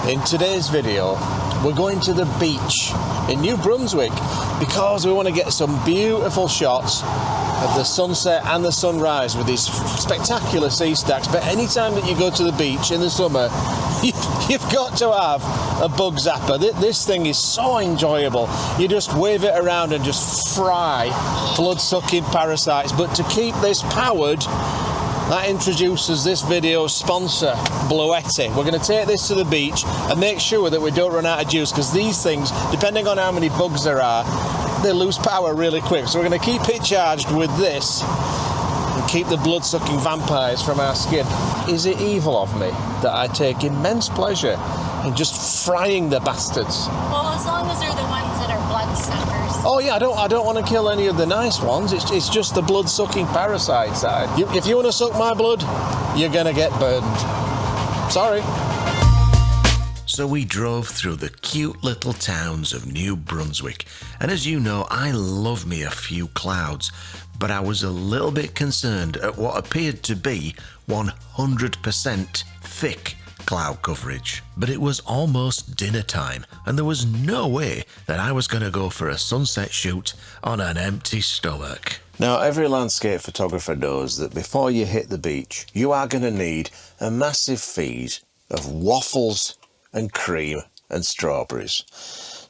In today's video, we're going to the beach in New Brunswick because we want to get some beautiful shots of the sunset and the sunrise with these spectacular sea stacks. But anytime that you go to the beach in the summer, you've got to have a bug zapper. This thing is so enjoyable. You just wave it around and just fry blood-sucking parasites. But to keep this powered, that introduces this video's sponsor, Bluetti. We're going to take this to the beach and make sure that we don't run out of juice, because these things, depending on how many bugs there are, they lose power really quick. So we're going to keep it charged with this and keep the blood-sucking vampires from our skin. Is it evil of me that I take immense pleasure in just frying the bastards? Well, as long as they're the ones that are bloodsuckers. Oh yeah, I don't want to kill any of the nice ones. It's just the blood-sucking parasites. If you want to suck my blood, you're gonna get burned. Sorry. So we drove through the cute little towns of New Brunswick, and as you know, I love me a few clouds, but I was a little bit concerned at what appeared to be 100% thick cloud coverage. But it was almost dinner time, and there was no way that I was going to go for a sunset shoot on an empty stomach. Now, every landscape photographer knows that before you hit the beach, you are going to need a massive feed of waffles and cream and strawberries.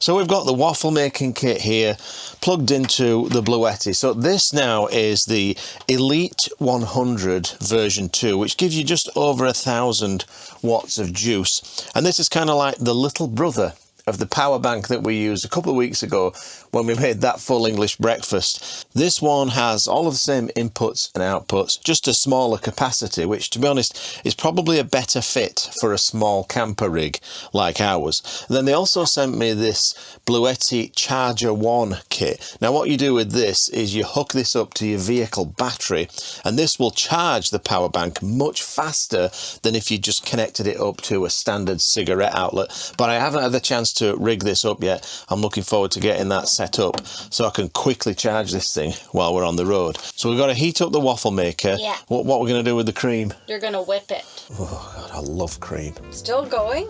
So we've got the waffle making kit here plugged into the Bluetti. So this now is the Elite 100 version 2, which gives you just over 1,000 watts of juice. And this is kind of like the little brother of the power bank that we used a couple of weeks ago when we made that full English breakfast. This one has all of the same inputs and outputs, just a smaller capacity, which to be honest is probably a better fit for a small camper rig like ours. And then they also sent me this Bluetti Charger 1 kit. Now what you do with this is you hook this up to your vehicle battery, and this will charge the power bank much faster than if you just connected it up to a standard cigarette outlet. But I haven't had the chance to rig this up yet. I'm looking forward to getting that set up so I can quickly charge this thing while we're on the road. So we've got to heat up the waffle maker. Yeah. What we're going to do with the cream? You're going to whip it. Oh God, I love cream. Still going?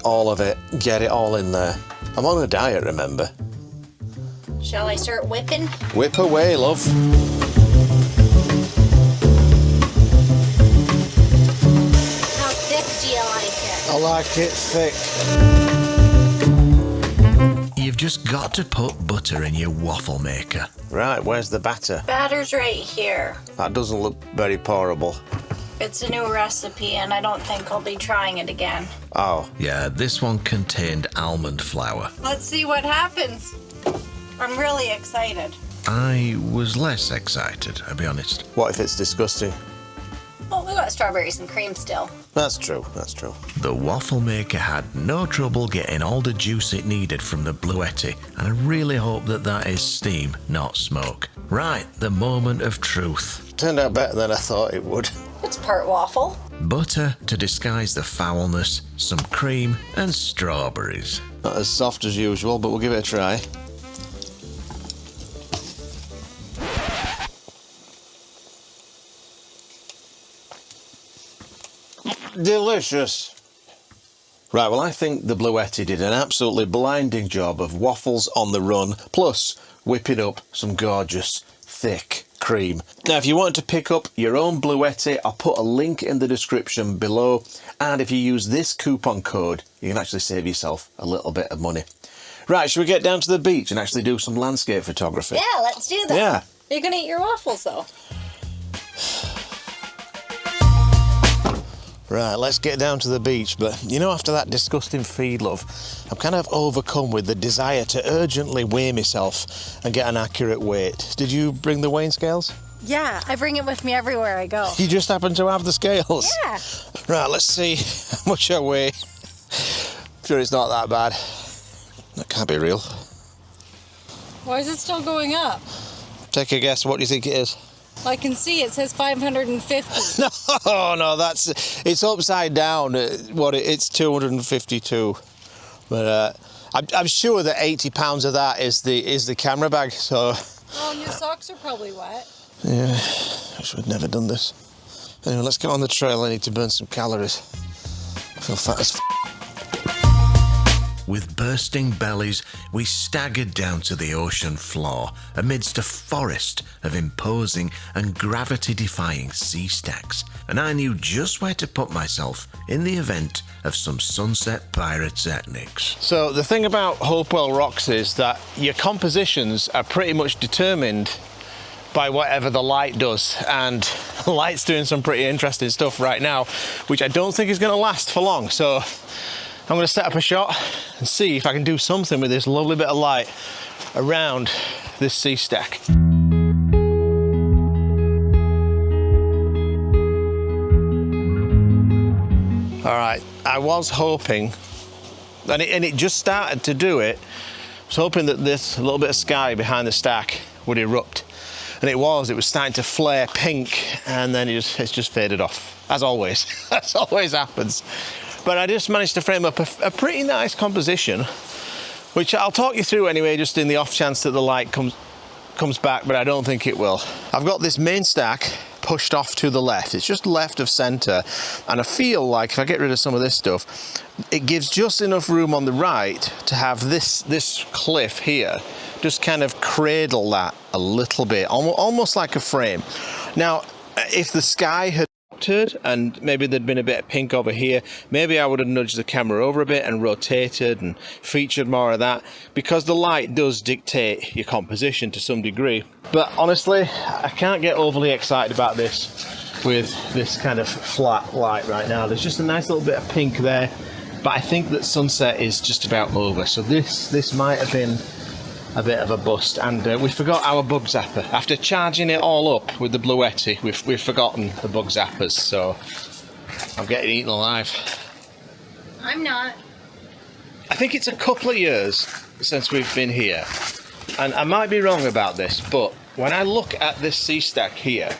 All of it. Get it all in there. I'm on a diet, remember? Shall I start whipping? Whip away, love. How thick do you like it? I like it thick. You've just got to put butter in your waffle maker. Right, where's the batter? Batter's right here. That doesn't look very pourable. It's a new recipe, and I don't think I'll be trying it again. Oh. Yeah, this one contained almond flour. Let's see what happens. I'm really excited. I was less excited, I'll be honest. What if it's disgusting? Well, we got strawberries and cream still. That's true, that's true. The waffle maker had no trouble getting all the juice it needed from the Bluetti, and I really hope that that is steam, not smoke. Right, the moment of truth. Turned out better than I thought it would. It's part waffle. Butter to disguise the foulness, some cream and strawberries. Not as soft as usual, but we'll give it a try. Delicious. Right, well I think the Bluetti did an absolutely blinding job of waffles on the run, plus whipping up some gorgeous, thick cream. Now if you want to pick up your own Bluetti, I'll put a link in the description below, and if you use this coupon code, you can actually save yourself a little bit of money. Right, should we get down to the beach and actually do some landscape photography? Yeah, let's do that. Yeah. You're gonna eat your waffles though. Right, let's get down to the beach, but you know, after that disgusting feed, love, I'm kind of overcome with the desire to urgently weigh myself and get an accurate weight. Did you bring the weighing scales? Yeah, I bring it with me everywhere I go. You just happen to have the scales? Yeah. Right, let's see how much I weigh. I'm sure it's not that bad. That can't be real. Why is it still going up? Take a guess, what do you think it is? I can see it says 550. No, it's upside down. It's 252. But I'm sure that 80 pounds of that is the camera bag. So. Oh, and your socks are probably wet. Yeah, I should have never done this. Anyway, let's get on the trail. I need to burn some calories. I feel fat as f. with bursting bellies, we staggered down to the ocean floor amidst a forest of imposing and gravity-defying sea stacks, and I knew just where to put myself in the event of some Sunset Pirates ethnics. So the thing about Hopewell rocks is that your compositions are pretty much determined by whatever the light does, and the light's doing some pretty interesting stuff right now, which I don't think is going to last for long. So I'm going to set up a shot and see if I can do something with this lovely bit of light around this sea stack. All right, I was hoping, and it just started to do it, I was hoping that this little bit of sky behind the stack would erupt. And it was starting to flare pink, and then it's just faded off, as always. As always happens. But I just managed to frame up a pretty nice composition, which I'll talk you through anyway, just in the off chance that the light comes back, but I don't think it will. I've got this main stack pushed off to the left. It's just left of center, and I feel like if I get rid of some of this stuff, it gives just enough room on the right to have this cliff here just kind of cradle that a little bit, almost like a frame. Now, if the sky had turned and maybe there'd been a bit of pink over here, maybe I would have nudged the camera over a bit and rotated and featured more of that, because the light does dictate your composition to some degree. But honestly, I can't get overly excited about this with this kind of flat light right now. There's just a nice little bit of pink there, but I think that sunset is just about over, so this might have been a bit of a bust. And we forgot our bug zapper. After charging it all up with the Bluetti, we've forgotten the bug zappers, so I'm getting eaten alive. I'm not. I think it's a couple of years since we've been here, and I might be wrong about this, but when I look at this sea stack here,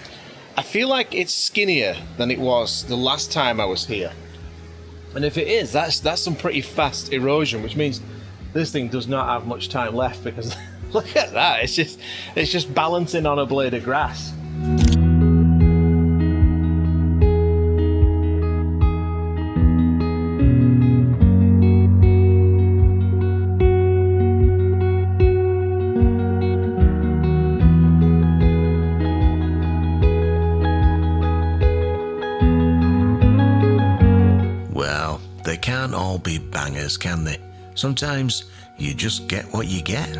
I feel like it's skinnier than it was the last time I was here. And if it is, that's some pretty fast erosion, which means this thing does not have much time left, because look at that, it's just balancing on a blade of grass. Well, they can't all be bangers, can they? Sometimes you just get what you get.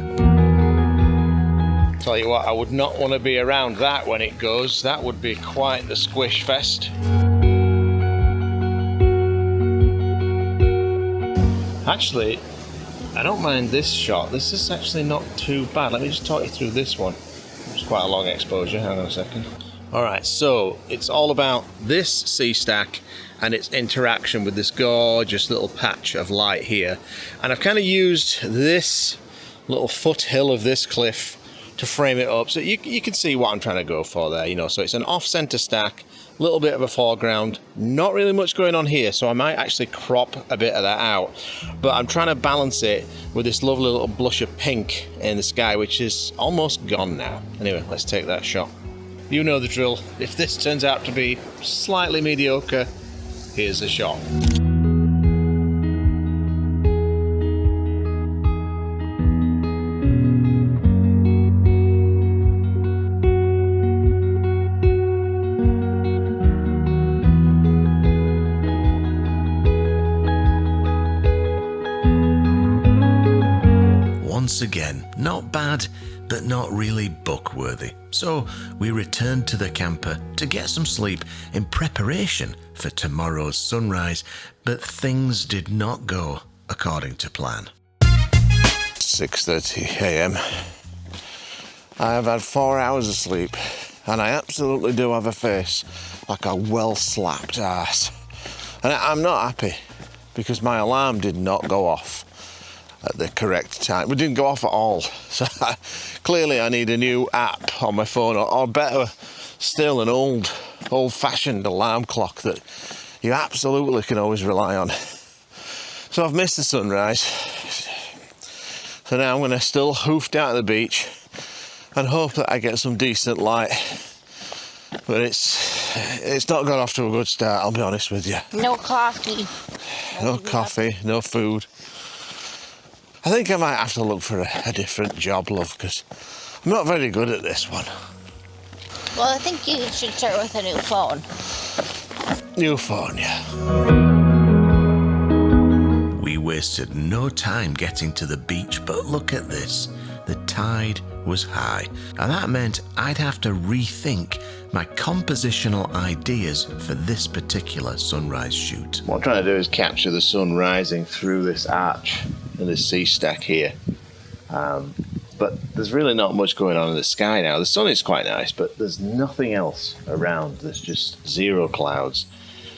Tell you what, I would not want to be around that when it goes. That would be quite the squish fest. Actually, I don't mind this shot. This is actually not too bad. Let me just talk you through this one. It's quite a long exposure. Hang on a second. All right, so it's all about this sea stack and its interaction with this gorgeous little patch of light here. And I've kind of used this little foothill of this cliff to frame it up, so you can see what I'm trying to go for there, you know. So it's an off-center stack, a little bit of a foreground, not really much going on here, so I might actually crop a bit of that out. But I'm trying to balance it with this lovely little blush of pink in the sky, which is almost gone now. Anyway, let's take that shot. You know the drill. If this turns out to be slightly mediocre, here's the shot. Once again, not bad, but not really book-worthy. So we returned to the camper to get some sleep in preparation for tomorrow's sunrise, but things did not go according to plan. 6:30 a.m. I have had 4 hours of sleep, and I absolutely do have a face like a well-slapped ass. And I'm not happy because my alarm did not go off at the correct time. It didn't go off at all. So clearly I need a new app on my phone, or better still, an old-fashioned alarm clock that you absolutely can always rely on. So I've missed the sunrise. So now I'm going to still hoof down to the beach and hope that I get some decent light. But it's not got off to a good start, I'll be honest with you. No coffee. No coffee, no food. I think I might have to look for a different job, love, because I'm not very good at this one. Well, I think you should start with a new phone. New phone, yeah. We wasted no time getting to the beach, but look at this. The tide was high, and that meant I'd have to rethink my compositional ideas for this particular sunrise shoot. What I'm trying to do is capture the sun rising through this arch and this sea stack here. But there's really not much going on in the sky now. The sun is quite nice, but there's nothing else around. There's just zero clouds.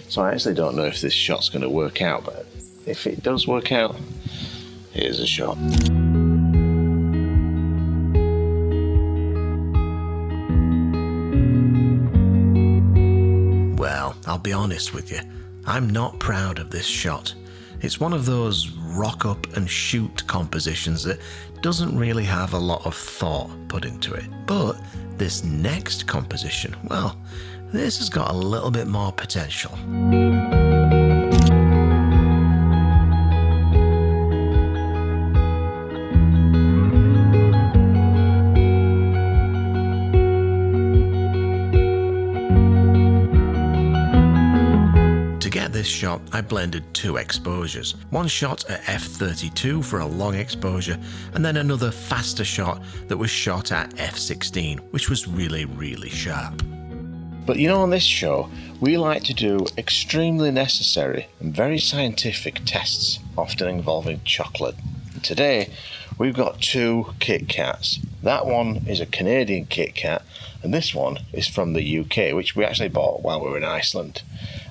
So I actually don't know if this shot's going to work out, but if it does work out, here's a shot. Well, I'll be honest with you, I'm not proud of this shot. It's one of those rock up and shoot compositions that doesn't really have a lot of thought put into it. But this next composition, well, this has got a little bit more potential. This shot, I blended two exposures. One shot at f32 for a long exposure, and then another faster shot that was shot at f16, which was really, really sharp. But you know, on this show, we like to do extremely necessary and very scientific tests, often involving chocolate. And today, we've got two KitKats. That one is a Canadian KitKat, and this one is from the UK, which we actually bought while we were in Iceland.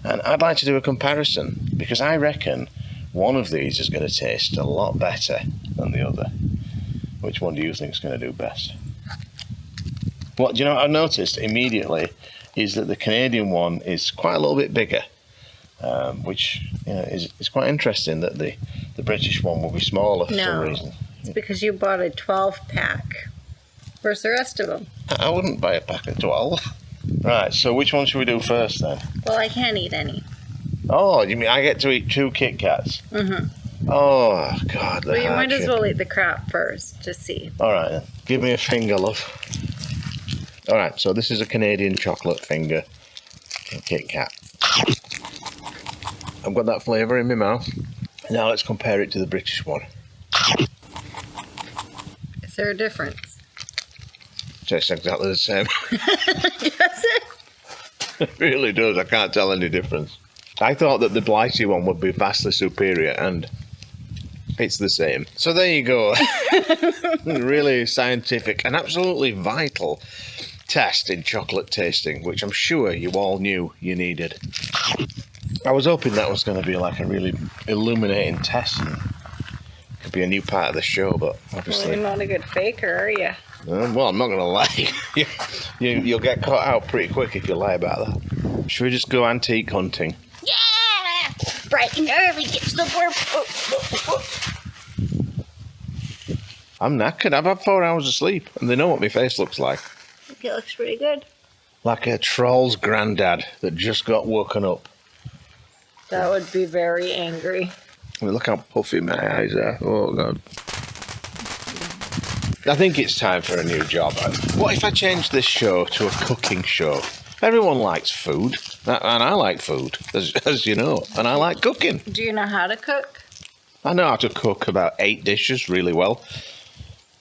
And I'd like to do a comparison, because I reckon one of these is going to taste a lot better than the other. Which one do you think is going to do best? What do you know what I've noticed immediately is that the Canadian one is quite a little bit bigger, which is quite interesting that the British one will be smaller for some reason. It's because you bought a 12-pack. Where's the rest of them? I wouldn't buy a pack of 12. Right, so which one should we do first then? Well, I can't eat any. Oh, you mean I get to eat two KitKats? Mm-hmm. Oh, God. Well, you might as well eat the crap first to see. All right, then. Give me a finger, love. All right, so this is a Canadian chocolate finger KitKat. I've got that flavour in my mouth. Now let's compare it to the British one. Is there a difference? Tastes exactly the same. Does it? It really does. I can't tell any difference. I thought that the Bluetti one would be vastly superior, and it's the same. So there you go. Really scientific and absolutely vital test in chocolate tasting, which I'm sure you all knew you needed. I was hoping that was going to be like a really illuminating test and could be a new part of the show, but obviously... Well, you're not a good faker, are you? Well, I'm not going to lie. You'll get caught out pretty quick if you lie about that. Should we just go antique hunting? Yeah! Bright and early, get to the work. I'm knackered. I've had 4 hours of sleep, and they know what my face looks like. I think it looks pretty good. Like a troll's granddad that just got woken up. That would be very angry. I mean, look how puffy my eyes are. Oh, God. I think it's time for a new job. What if I change this show to a cooking show? Everyone likes food, and I like food, as you know, and I like cooking. Do you know how to cook? I know how to cook about 8 dishes really well.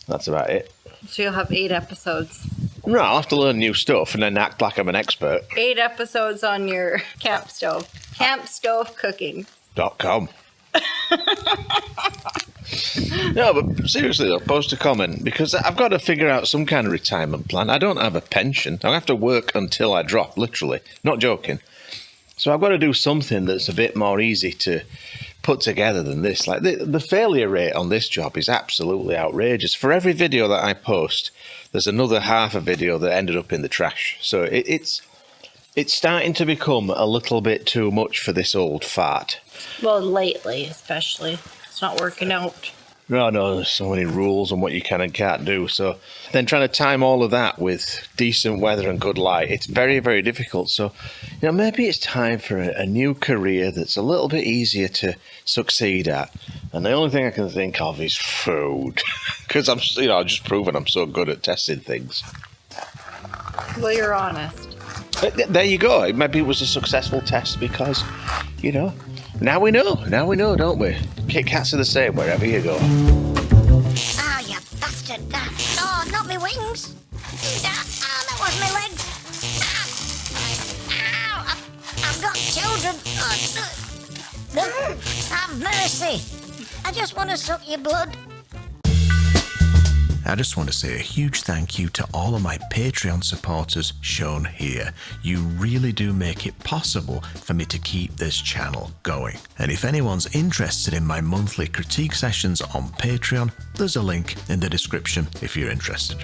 That's about it. So you'll have 8 episodes. No, I'll have to learn new stuff and then act like I'm an expert. 8 episodes on your camp stove. Campstovecooking.com. No, but seriously though, post a comment, because I've got to figure out some kind of retirement plan. I don't have a pension. I have to work until I drop, literally. Not joking. So I've got to do something that's a bit more easy to put together than this. Like the failure rate on this job is absolutely outrageous. For every video that I post, there's another half a video that ended up in the trash. So it's starting to become a little bit too much for this old fart. Well, lately, especially. It's not working out. No, there's so many rules on what you can and can't do. So then trying to time all of that with decent weather and good light, it's very, very difficult. So, maybe it's time for a new career that's a little bit easier to succeed at. And the only thing I can think of is food. Because I'm just proven I'm so good at testing things. Well, you're honest. There you go. Maybe it was a successful test because, now we know. Now we know, don't we? KitKats are the same wherever you go. Ah, you bastard. No, not me wings. That was my legs. Ow, I've got children. Have mercy. I just want to suck your blood. I just want to say a huge thank you to all of my Patreon supporters shown here. You really do make it possible for me to keep this channel going. And if anyone's interested in my monthly critique sessions on Patreon, there's a link in the description if you're interested.